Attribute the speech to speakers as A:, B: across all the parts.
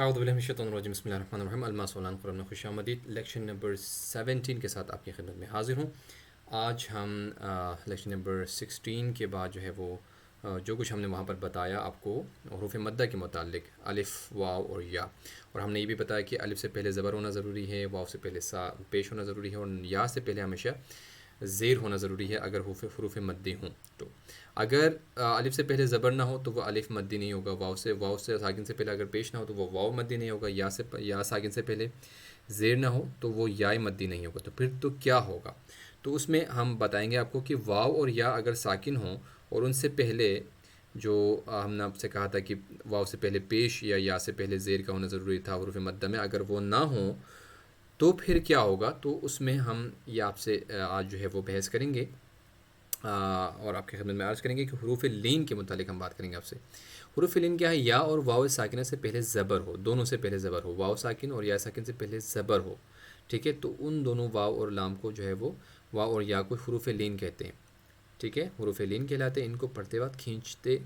A: اعوذ باللہ من الشیطان الرجیم بسم اللہ الرحمن الرحیم الماسولان قرآن میں خوش آمدید لیکچر نمبر 17 کے ساتھ آپ کی خدمت میں حاضر ہوں۔ آج ہم لیکچر نمبر 16 کے بعد جو ہے وہ جو کچھ ہم نے وہاں پر بتایا آپ کو حروف مدہ کے متعلق الف واو اور یا، اور ہم نے یہ بھی بتایا کہ الف سے پہلے زبر ہونا ضروری ہے، واو سے پہلے سا پیش ہونا ضروری ہے، اور یا سے پہلے ہمیشہ زیر ہونا ضروری ہے اگر حروف مدی ہوں تو۔ اگر الف سے پہلے زبر نہ ہو تو وہ الف مدی نہیں ہوگا، واو سے ساکن سے پہلے اگر پیش نہ ہو تو وہ واو مدی نہیں ہوگا، یا ساکن سے پہلے زیر نہ ہو تو وہ یا مدی نہیں ہوگا۔ تو پھر تو کیا ہوگا؟ تو اس میں ہم بتائیں گے آپ کو کہ واو اور یا اگر ساکن ہوں اور ان سے پہلے جو ہم نے آپ سے کہا تھا کہ واو سے پہلے پیش یا سے پہلے زیر کا ہونا ضروری تھا حروف مدہ میں، اگر وہ نہ ہوں تو پھر کیا ہوگا؟ تو اس میں ہم یہ آپ سے آج جو ہے وہ بحث کریں گے اور آپ کی خدمت میں عرض کریں گے کہ حروف لین کے متعلق ہم بات کریں گے آپ سے۔ حروف لین کیا ہے؟ یا اور واو ساکنہ سے پہلے زبر ہو، دونوں سے پہلے زبر ہو، واو ساکن اور یا ساکن سے پہلے زبر ہو، ٹھیک ہے؟ تو ان دونوں واو اور لام کو جو ہے وہ واو اور یا کو حروف لین کہتے ہیں، ٹھیک ہے؟ حروف لین کہلاتے ہیں۔ ان کو پڑھتے وقت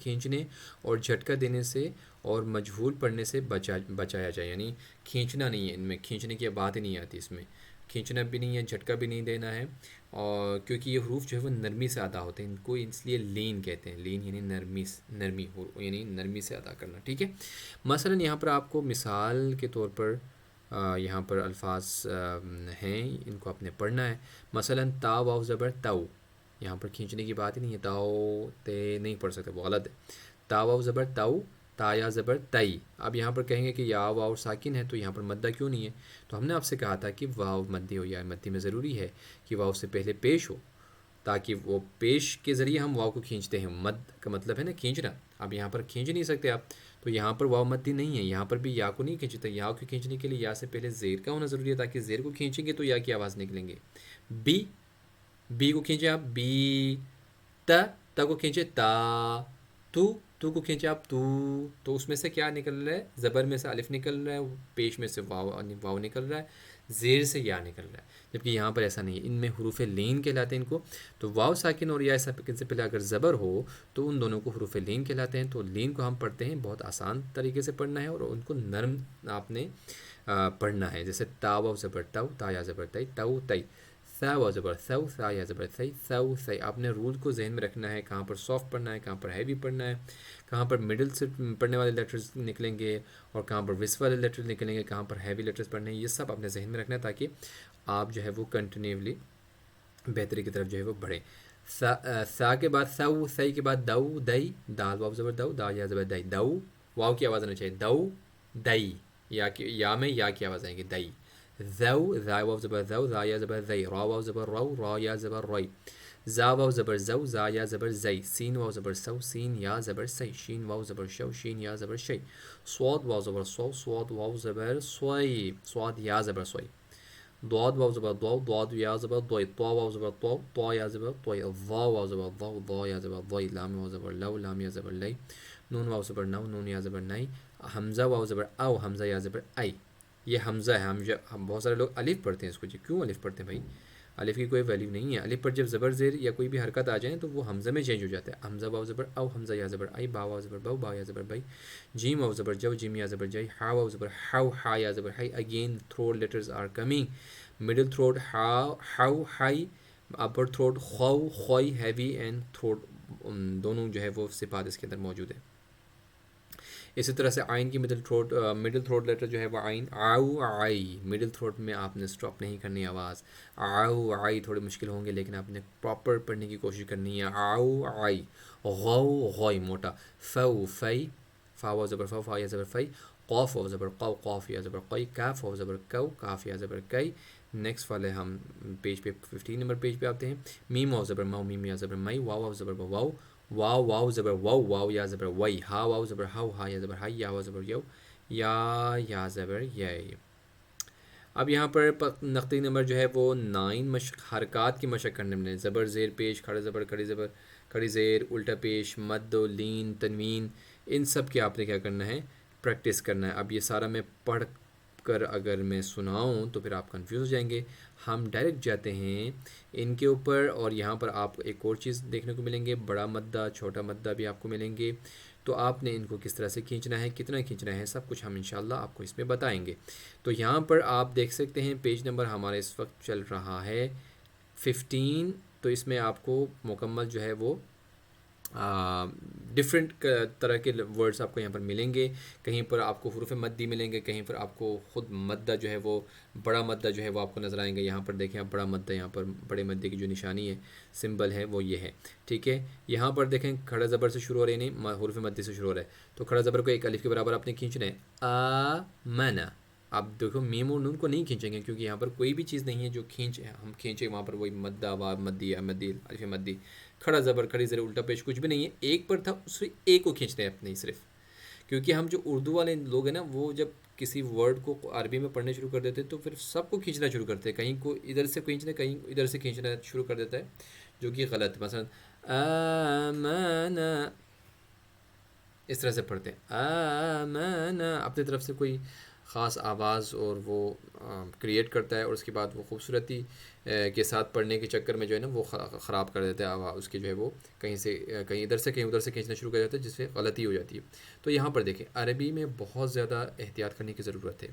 A: کھینچنے اور جھٹکا دینے سے اور مجہول پڑھنے سے بچایا جائے، یعنی کھینچنا نہیں ہے، ان میں کھینچنے کی بات ہی نہیں آتی، اس میں کھینچنا بھی نہیں ہے، جھٹکا بھی نہیں دینا ہے، اور کیونکہ یہ حروف جو ہے وہ نرمی سے ادا ہوتے ہیں، ان کو اس لیے لین کہتے ہیں۔ لین یعنی نرمی یعنی نرمی سے ادا کرنا، ٹھیک ہے؟ مثلا یہاں پر آپ کو مثال کے طور پر یہاں پر الفاظ ہیں، ان کو آپ نے پڑھنا ہے۔ مثلا تا واو زبر تاؤ، یہاں پر کھینچنے کی بات ہی نہیں ہے، تاؤ تے نہیں پڑھ سکتے، وہ غلط ہے۔ تا واو زبر تاؤ، تا یا زبر تئی۔ اب یہاں پر کہیں گے کہ یا واو ساکن ہے تو یہاں پر مدہ کیوں نہیں ہے؟ تو ہم نے آپ سے کہا تھا کہ واو مدی ہو، یا مدی میں ضروری ہے کہ واو سے پہلے پیش ہو، تاکہ وہ پیش کے ذریعے ہم واو کو کھینچتے ہیں، مد کا مطلب ہے نا کھینچنا۔ اب یہاں پر کھینچ نہیں سکتے آپ، تو یہاں پر واو مدی نہیں ہے، یہاں پر بھی یا کو نہیں کھینچتے، یا کو کھینچنے کے لیے یا سے پہلے زیر کا ہونا ضروری ہے، تاکہ زیر کو کھینچیں گے تو یا کی آواز نکلیں گے۔ بی کو کھینچیں آپ بی، تا کو کھینچے تا، تو کو کھینچے آپ تو اس میں سے کیا نکل رہا ہے؟ زبر میں سے الف نکل رہا ہے، پیش میں سے واو نکل رہا ہے، زیر سے یا نکل رہا ہے، جبکہ یہاں پر ایسا نہیں ہے۔ ان میں حروف لین کہلاتے ہیں ان کو۔ تو واو ساکن اور یا ساکن سے پہلے اگر زبر ہو تو ان دونوں کو حروف لین کہلاتے ہیں۔ تو لین کو ہم پڑھتے ہیں، بہت آسان طریقے سے پڑھنا ہے، اور ان کو نرم آپ نے پڑھنا ہے، جیسے تا واو زبر تاؤ، تا یا زبر تئی، تاؤ تئی۔ ثا واو زبر ثو، ثا یا زبر ثی، ثو ثی۔ آپ نے رول کو ذہن میں رکھنا ہے، کہاں پر سافٹ پڑھنا ہے، کہاں پر ہیوی پڑھنا ہے، کہاں پر مڈل سے پڑھنے والے لیٹرز نکلیں گے اور کہاں پر وس والے لیٹرز نکلیں گے، کہاں پر ہیوی لیٹرز پڑھنے ہیں، یہ سب آپ نے ذہن میں رکھنا ہے تاکہ آپ جو ہے وہ کنٹینیولی بہتری کی طرف جو ہے وہ بڑھیں۔ سا کے بعد سو، سی کے بعد دو دئی، دال واو زبر دو، دا یا زبر دئی، دو واو کی آواز آنا چاہیے، دو دئی، یا میں یا کی آواز آئیں گی، دئی۔ ذو، ذا واو زبر ذو، ذا یا زبر ذی، را واو زبر رو، را یا زبر روی۔ زا واو زبر زو، زا یا زبر زی۔ سین واو زبر سو، سین یا زبر سی۔ شین واو زبر شو، شین یا زبر شی۔ صاد واو زبر سو، صاد واو زبر سوی، صاد یا زبر سوی۔ ضاد واو زبر ضو، ضاد یا زبر ضوی۔ طا واو زبر طو، طا یا زبر طوی۔ ظا واو زبر ضو، ضا یا زبر ضوی۔ لام واو زبر لو، لام یا زبر لی۔ نون واو زبر نو، نون یا زبر نئی۔ حمزہ واو زبر او، حمزہ یا زبر ای۔ یہ حمزہ ہے، ہم بہت سارے لوگ الف پڑھتے ہیں اس کو، جی کیوں الف پڑھتے ہیں بھائی؟ الف کی کوئی ویلیو نہیں ہے، الف پر جب زبر زیر یا کوئی بھی حرکت آ جائے تو وہ حمزہ میں چینج ہو جاتا ہے۔ حمزہ واو زبر او، حمزہ یا زبر ای۔ با واو زبر بو، با یا زبر بئی۔ جیم واو زبر جو، جیم یا زبر جئی۔ ہا واو زبر ہو، ہا یا زبر ہئی۔ Again throat letters are coming, middle throat ہو ہائی، اپر تھروٹ خو خوئی، ہیوی اینڈ تھروٹ، دونوں جو ہے وہ صفات اس کے اندر موجود ہے۔ اسی طرح سے آئین کی مڈل تھروٹ لیٹر جو ہے وہ آئین، آؤ آئی، مڈل تھروٹ میں آپ نے اسٹاپ نہیں کرنی آواز۔ آؤ آئی تھوڑے مشکل ہوں گے لیکن آپ نے پراپر پڑھنے کی کوشش کرنی ہے۔ آؤ آئی۔ غو غوئی موٹا۔ فو فی، فا واو زبر فو، فا یا زبر فی۔ قوف واو زبر قو، قوف یا زبر قوی۔ کاف واو زبر کو، کاف یا زبر کئی۔ نیکسٹ والے ہم پیج پہ 15 نمبر پیج پہ آتے ہیں۔ میم واو زبر مو، میم یا زبر مئی۔ واو واو زبر واو، واو واو زبر واو، واو یا زبر وئی۔ ہا واو زبر ہو، ہا یا زبر ہائی۔ یا واو زبر یو، یا زبر یئی۔ اب یہاں پر نقطی نمبر جو ہے وہ 9 حرکات کی مشق کرنے میں، زبر زیر پیش، کھڑا زبر کھڑی زبر کھڑی زیر، الٹا پیش، مد و لین، تنوین، ان سب کی آپ نے کیا کرنا ہے؟ پریکٹس کرنا ہے۔ اب یہ سارا میں پڑھ کر اگر میں سناؤں تو پھر آپ کنفیوز ہو جائیں گے۔ ہم ڈائریکٹ جاتے ہیں ان کے اوپر، اور یہاں پر آپ کو ایک اور چیز دیکھنے کو ملیں گے، بڑا مدہ چھوٹا مدہ بھی آپ کو ملیں گے۔ تو آپ نے ان کو کس طرح سے کھینچنا ہے، کتنا کھینچنا ہے، سب کچھ ہم انشاءاللہ آپ کو اس میں بتائیں گے۔ تو یہاں پر آپ دیکھ سکتے ہیں پیج نمبر ہمارا اس وقت چل رہا ہے 15۔ تو اس میں آپ کو مکمل جو ہے وہ ڈفرینٹ طرح کے ورڈز آپ کو یہاں پر ملیں گے۔ کہیں پر آپ کو حروف مدی ملیں گے، کہیں پر آپ کو خود مدہ جو ہے وہ بڑا مدہ جو ہے وہ آپ کو نظر آئیں گے۔ یہاں پر دیکھیں آپ بڑا مدہ، یہاں پر بڑے مدے کی جو نشانی ہے، سمبل ہے، وہ یہ ہے، ٹھیک ہے۔ یہاں پر دیکھیں کھڑا زبر سے شروع ہو رہی نہیں، حروف مدی سے شروع ہو رہا ہے، تو کھڑا زبر کو ایک الف کے برابر آپ نے کھینچنا ہے، آمنا۔ آپ دیکھو میم اور نون کو نہیں کھینچیں گے کیونکہ یہاں پر کوئی بھی چیز نہیں ہے جو ہم کھینچیں، وہاں پر وہی مدہ وا مدی مدی الف مدی، کھڑا زبر کھڑی زیر الٹا پیش کچھ بھی نہیں ہے، ایک پر تھا اس ایک کو کھینچتے ہیں اپنے صرف۔ کیونکہ ہم جو اردو والے لوگ ہیں نا، وہ جب کسی ورڈ کو عربی میں پڑھنے شروع کر دیتے ہیں تو پھر سب کو کھینچنا شروع کرتے ہیں، کہیں کو ادھر سے کھینچنا، کہیں ادھر سے کھینچنا شروع کر دیتا ہے، جو کہ غلط۔ مثلا آمنا اس طرح سے پڑھتے ہیں، آمنا اپنی طرف سے کوئی خاص آواز اور وہ کریٹ کرتا ہے، اور اس کے بعد وہ خوبصورتی کے ساتھ پڑھنے کے چکر میں جو ہے نا وہ خراب کر دیتا ہے آواز اس کی، جو ہے وہ کہیں سے کہیں ادھر سے کہیں ادھر سے کھینچنا شروع کر دیتا ہے، جس سے غلطی ہو جاتی ہے۔ تو یہاں پر دیکھیں عربی میں بہت زیادہ احتیاط کرنے کی ضرورت ہے۔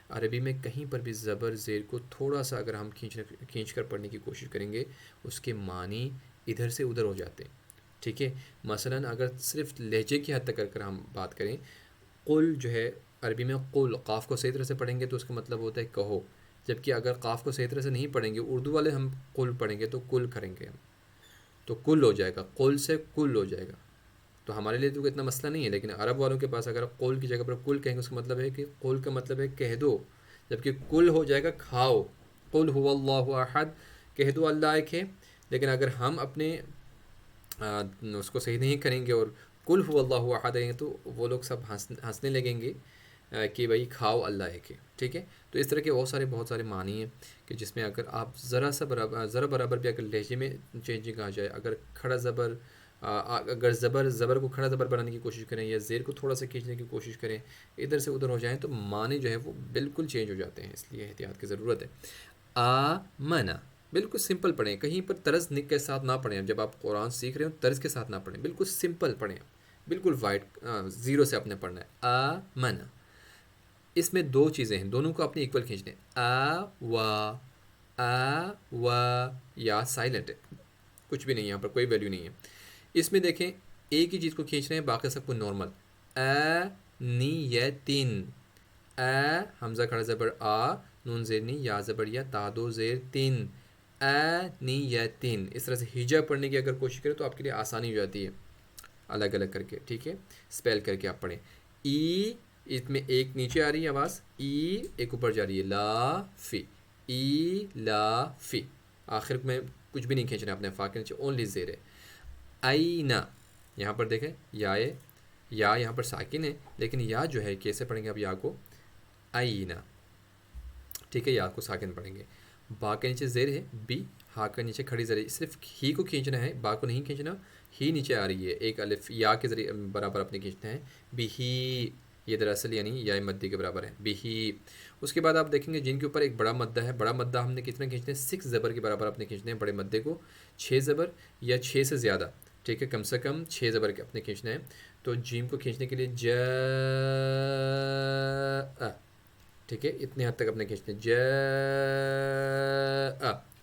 A: عربی میں کہیں پر بھی زبر زیر کو تھوڑا سا اگر ہم کھینچ کر پڑھنے کی کوشش کریں گے، اس کے معنی ادھر سے ادھر ہو جاتے ہیں، ٹھیک ہے۔ مثلا اگر صرف لہجے کی حد تک اگر ہم بات کریں، قل جو ہے عربی میں قل، قاف کو صحیح طرح سے پڑھیں گے تو اس کا مطلب ہوتا ہے کہو، جبکہ اگر قاف کو صحیح طرح سے نہیں پڑھیں گے، اردو والے ہم قل پڑھیں گے تو کل کریں گے ہم، تو کل ہو جائے گا، قل سے کل ہو جائے گا۔ تو ہمارے لیے تو اتنا مسئلہ نہیں ہے، لیکن عرب والوں کے پاس اگر قول کی جگہ پر کل کہیں گے، اس کا مطلب ہے کہ قول کا مطلب ہے کہہ دو، جبکہ کل ہو جائے گا کھاؤ۔ قل هو اللہ احد، کہہ دو اللہ ایک ہے۔ لیکن اگر ہم اپنے اس کو صحیح نہیں کریں گے اور قل هو اللہ احد کہیں گے تو وہ لوگ سب ہنسنے لگیں گے کہ بھائی کھاؤ اللہ ایک ہے، ٹھیک ہے۔ تو اس طرح کے بہت سارے معنی ہیں کہ جس میں اگر آپ ذرا برابر بھی اگر لہجے میں چینجنگ آ جائے، اگر کھڑا زبر اگر زبر کو کھڑا زبر بنانے کی کوشش کریں یا زیر کو تھوڑا سا کھینچنے کی کوشش کریں، ادھر سے ادھر ہو جائیں، تو معنی جو ہے وہ بالکل چینج ہو جاتے ہیں، اس لیے احتیاط کی ضرورت ہے۔ آمنا بالکل سمپل پڑھیں، کہیں پر طرز نک کے ساتھ نہ پڑھیں، جب آپ قرآن سیکھ رہے ہو طرز کے ساتھ نہ پڑھیں، بالکل سمپل پڑھیں، بالکل وائٹ زیرو سے اپنے پڑھنا ہے۔ آمنا، اس میں دو چیزیں ہیں، دونوں کو اپنے ایکول کھینچنے ہیں، و یا سائلنٹ ہے، کچھ بھی نہیں، یہاں پر کوئی ویلیو نہیں ہے۔ اس میں دیکھیں ایک ہی چیز کو کھینچنا ہے، باقی سب کو نارمل۔ نیتن، حمزہ کھڑا زبر آ، نون زیر نی، یا زبر یا، تا دو زیر تین، نیتن۔ اس طرح سے ہجا پڑھنے کی اگر کوشش کریں تو آپ کے لیے آسانی ہو جاتی ہے، الگ الگ کر کے، ٹھیک ہے، اسپیل کر کے آپ پڑھیں۔ ای، اس میں ایک نیچے آ رہی ہے آواز، ای ایک اوپر جا رہی ہے، لا فی، ای لا فی، آخر میں کچھ بھی نہیں کھینچنا اپنے فا کے نیچے، اونلی زیر ہے۔ اینا، یہاں پر دیکھیں یا یہاں پر ساکن ہے، لیکن یا جو ہے کیسے پڑھیں گے آپ یا کو، اینا، ٹھیک ہے، یا کو ساکن پڑھیں گے۔ با کے نیچے زیر ہے، بی، ہا کے نیچے کھڑی زیر ہے، صرف ہی کو کھینچنا ہے، با کو نہیں کھینچنا، ہی نیچے آ رہی ہے، ایک الف یا کے ذریعے برابر اپنے کھینچنا ہے، بھی ہی، یہ دراصل یعنی یا مدی کے برابر ہے، بھی ہی۔ اس کے بعد آپ دیکھیں گے جن کے اوپر ایک بڑا مدہ ہے، بڑا مدہ ہم نے کتنا کھینچنا ہے، 6 زبر کے برابر اپنے کھینچنے ہیں بڑے مدے کو، 6 زبر یا 6 سے زیادہ، ٹھیک ہے، کم سے کم 6 زبر کے اپنے کھینچنا ہے۔ تو جیم کو کھینچنے کے لیے ٹھیک ہے، اتنے حد تک اپنے کھینچتے ہیں،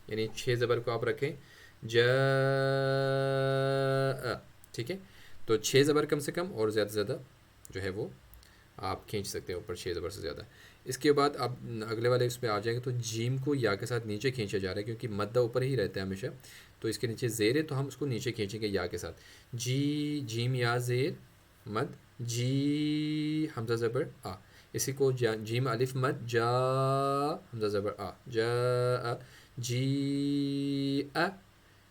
A: یعنی 6 زبر کو آپ رکھیں، ٹھیک ہے۔ تو 6 زبر کم سے کم، اور زیادہ سے زیادہ جو ہے وہ آپ کھینچ سکتے ہیں اوپر 6 زبر سے زیادہ۔ اس کے بعد آپ اگلے والے اس پہ آ جائیں گے تو جیم کو یا کے ساتھ نیچے کھینچا جا رہا ہے، کیونکہ مدہ اوپر ہی رہتا ہے ہمیشہ، تو اس کے نیچے زیر ہے تو ہم اس کو نیچے کھینچیں گے یا کے ساتھ، جی، جیم یا زیر مد، جی حمزہ زبر آ، اسی کو جیم الف مد، جا حمزہ زبر آ، جا، جی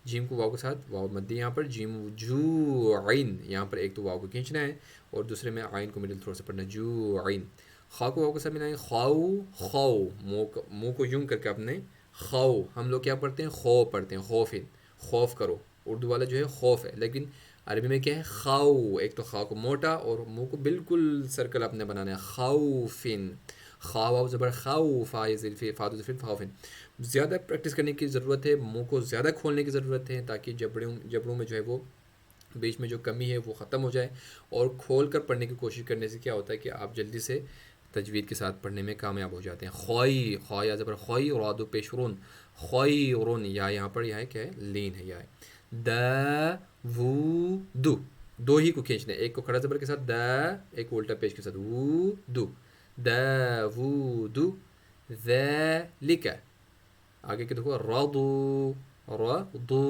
A: جیم کو واو کے ساتھ واو مدی، یہاں پر جیم جو عین، یہاں پر ایک تو واو کو کھینچنا ہے اور دوسرے میں عین کو مڈل تھوڑا سا پڑھنا ہے، جو عین۔ خا کو واو کے ساتھ ملائیں، خاؤ، خاؤ، منہ کو یوں کر کے اپنے، خاؤ، ہم لوگ کیا پڑھتے ہیں، خو پڑھتے ہیں، خوف، خوف کرو، اردو والا جو ہے خوف ہے، لیکن عربی میں کیا ہے، خاؤ، ایک تو خا کو موٹا اور منہ کو بالکل سرکل اپنے بنانا ہے، خوفن، خا واو زبر خاؤ، فا فا زفر خوفن۔ زیادہ پریکٹس کرنے کی ضرورت ہے، منہ کو زیادہ کھولنے کی ضرورت ہے، تاکہ جبڑوں میں جو ہے وہ بیچ میں جو کمی ہے وہ ختم ہو جائے، اور کھول کر پڑھنے کی کوشش کرنے سے کیا ہوتا ہے کہ آپ جلدی سے تجوید کے ساتھ پڑھنے میں کامیاب ہو جاتے ہیں. خوئی، خویا زبر خوئی، اور آدو پیشرون، خوئی رون، یا یہاں پر یہ ہے کیا ہے، لین ہے، یا ہے. دا وو دو، دو ہی کو کھینچنا ہے، ایک کو کھڑا زبر کے ساتھ دا، ایک کو الٹا پیش کے ساتھ وو دو، دا وو دو، ذالک. آگے کے دیکھو رضو، رضو،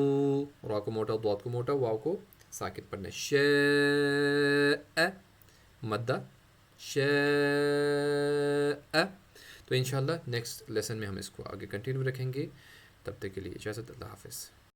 A: را کو موٹا، ضاد کو موٹا، واو کو ساکت پڑھنا ہے. شاء، مدہ، شاء. تو انشاءاللہ نیکسٹ لیسن میں ہم اس کو آگے کنٹینیو رکھیں گے. تب تک کے لیے اجازت، اللہ حافظ.